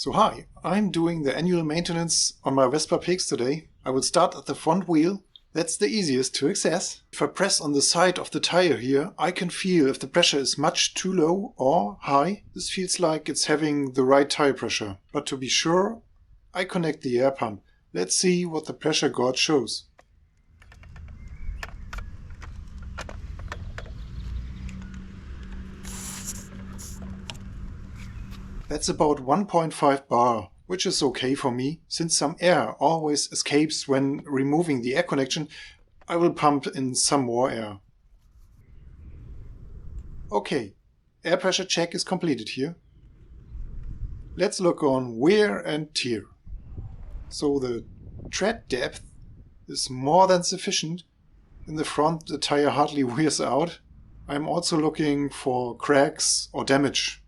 So hi, I'm doing the annual maintenance on my Vespa PX today. I will start at the front wheel. That's the easiest to access. If I press on the side of the tire here, I can feel if the pressure is much too low or high. This feels like it's having the right tire pressure. But to be sure, I connect the air pump. Let's see what the pressure gauge shows. That's about 1.5 bar, which is okay for me. Since some air always escapes when removing the air connection, I will pump in some more air. Okay, air pressure check is completed here. Let's look on wear and tear. So the tread depth is more than sufficient. In the front the tire hardly wears out. I'm also looking for cracks or damage.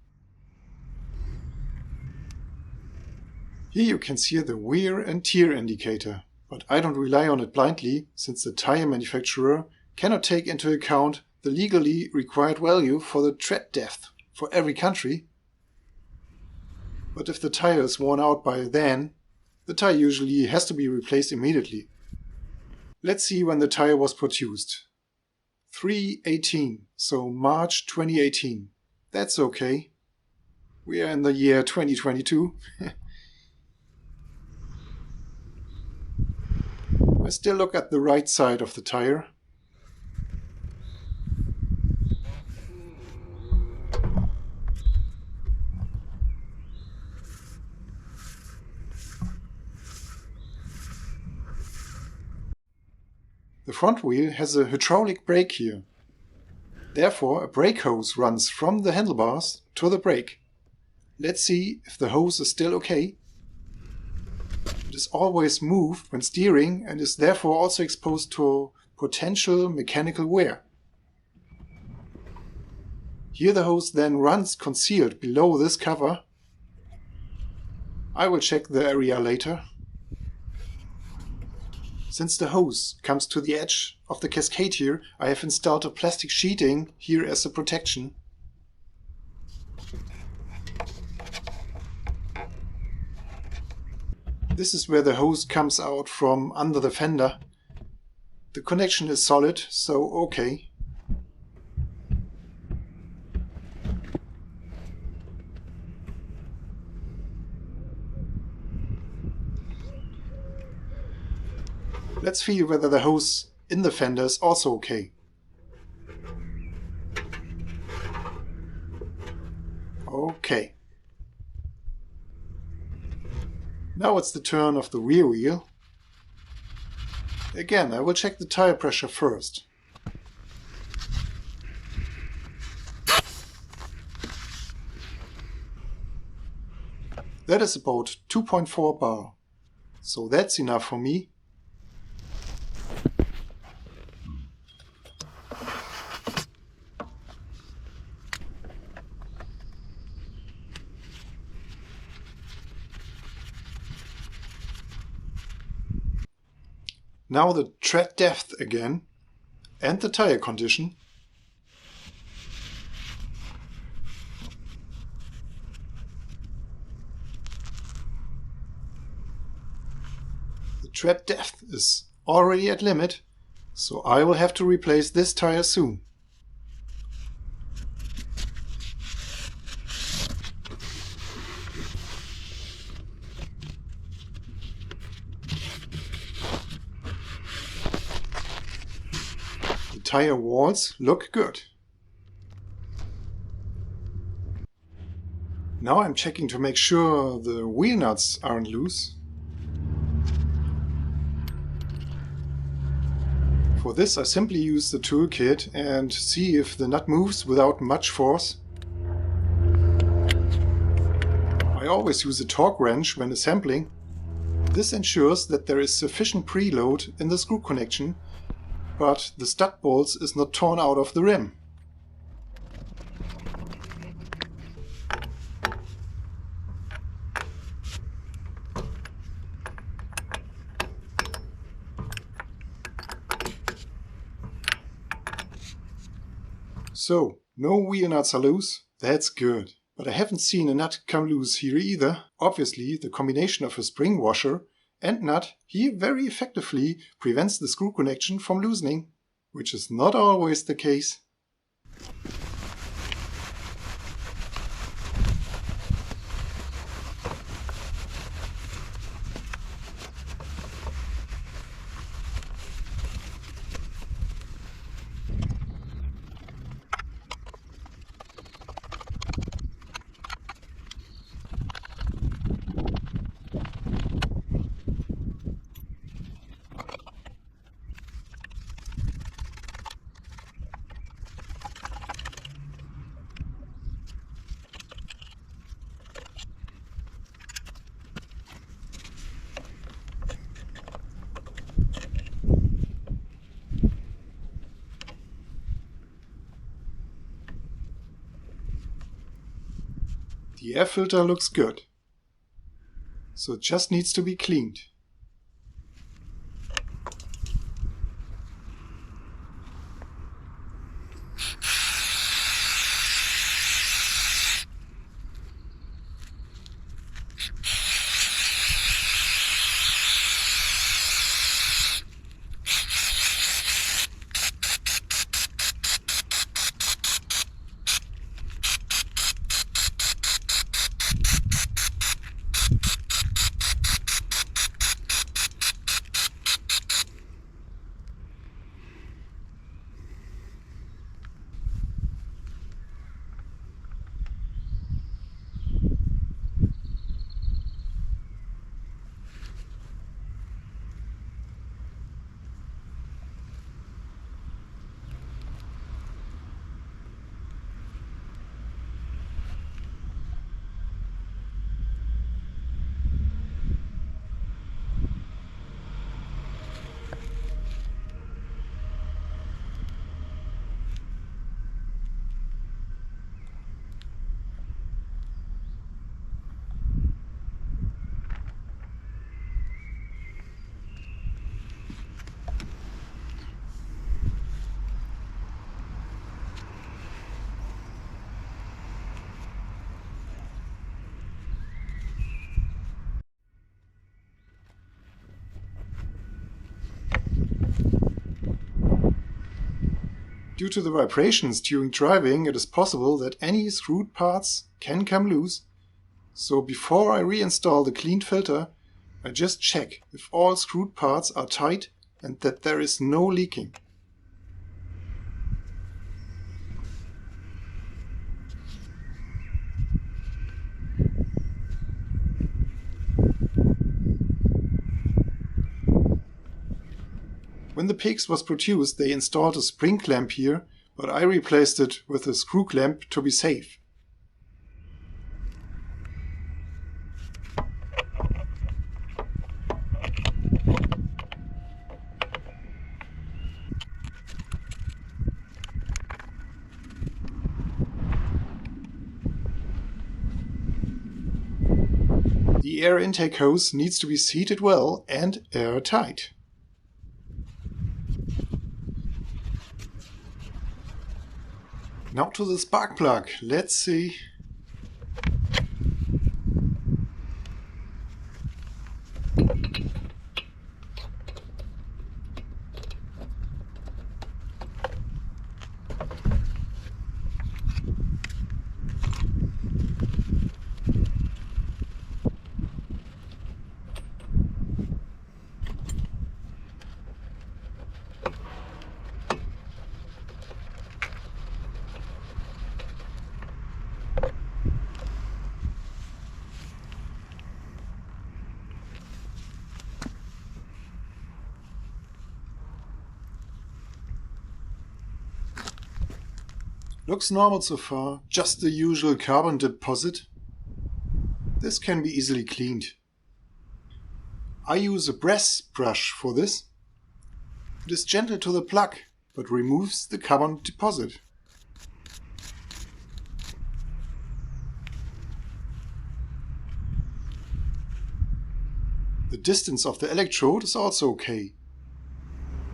Here you can see the wear and tear indicator, but I don't rely on it blindly, since the tire manufacturer cannot take into account the legally required value for the tread depth for every country. But if the tire is worn out by then, the tire usually has to be replaced immediately. Let's see when the tire was produced. 3/18, so March 2018. That's okay. We are in the year 2022. I still look at the right side of the tire. The front wheel has a hydraulic brake here. Therefore, a brake hose runs from the handlebars to the brake. Let's see if the hose is still okay. It is always moved when steering and is therefore also exposed to potential mechanical wear. Here the hose then runs concealed below this cover. I will check the area later. Since the hose comes to the edge of the cascade here, I have installed a plastic sheeting here as a protection. This is where the hose comes out from under the fender. The connection is solid, so okay. Let's feel whether the hose in the fender is also okay. Okay. Now it's the turn of the rear wheel. Again, I will check the tire pressure first. That is about 2.4 bar. So that's enough for me. Now the tread depth again, and the tire condition. The tread depth is already at limit, so I will have to replace this tire soon. Tire walls look good. Now I'm checking to make sure the wheel nuts aren't loose. For this I simply use the toolkit and see if the nut moves without much force. I always use a torque wrench when assembling. This ensures that there is sufficient preload in the screw connection, but the stud bolts is not torn out of the rim. So, no wheel nuts are loose, that's good. But I haven't seen a nut come loose here either. Obviously, the combination of a spring washer and nut here very effectively prevents the screw connection from loosening, which is not always the case. The air filter looks good, so it just needs to be cleaned. Due to the vibrations during driving, it is possible that any screwed parts can come loose. So before I reinstall the cleaned filter, I just check if all screwed parts are tight and that there is no leaking. When the PX was produced, they installed a spring clamp here, but I replaced it with a screw clamp to be safe. The air intake hose needs to be seated well and airtight. Now to the spark plug. Let's see. Looks normal so far, just the usual carbon deposit. This can be easily cleaned. I use a brass brush for this. It is gentle to the plug, but removes the carbon deposit. The distance of the electrode is also okay.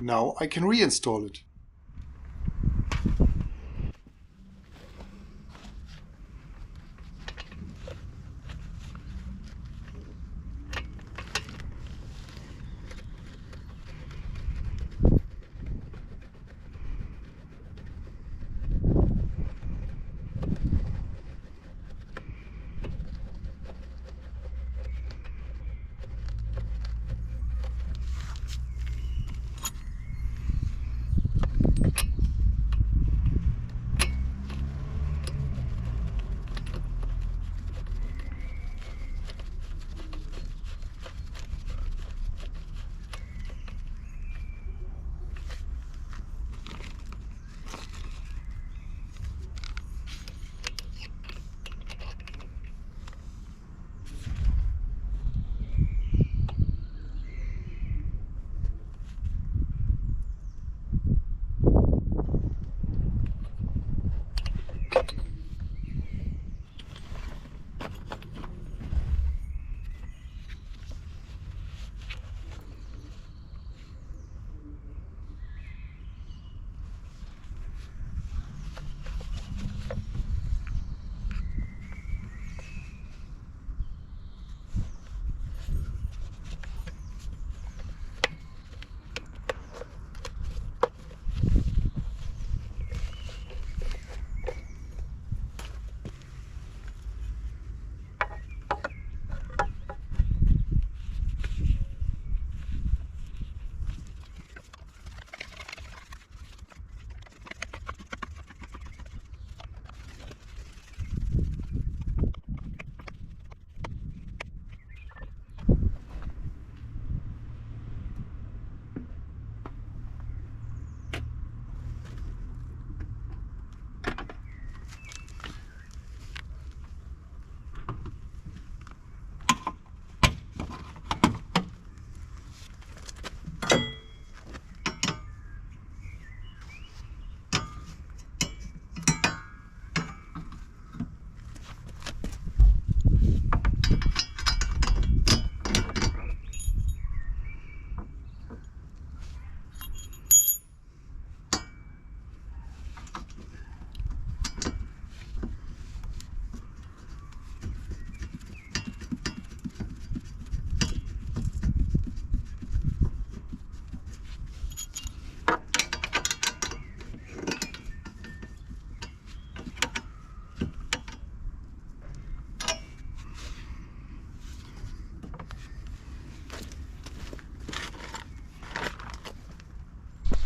Now I can reinstall it.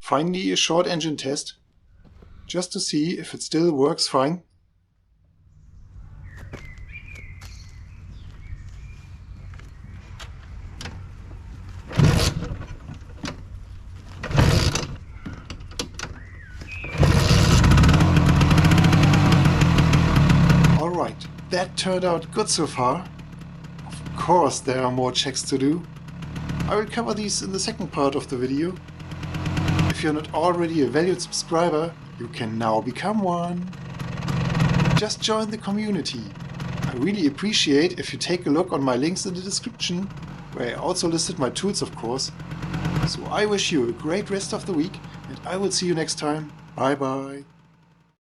Finally, a short engine test, just to see if it still works fine. Alright, that turned out good so far. Of course there are more checks to do. I will cover these in the second part of the video. If you're not already a valued subscriber, you can now become one. Just join the community. I really appreciate if you take a look on my links in the description, where I also listed my tools, of course. So I wish you a great rest of the week, and I will see you next time. Bye bye.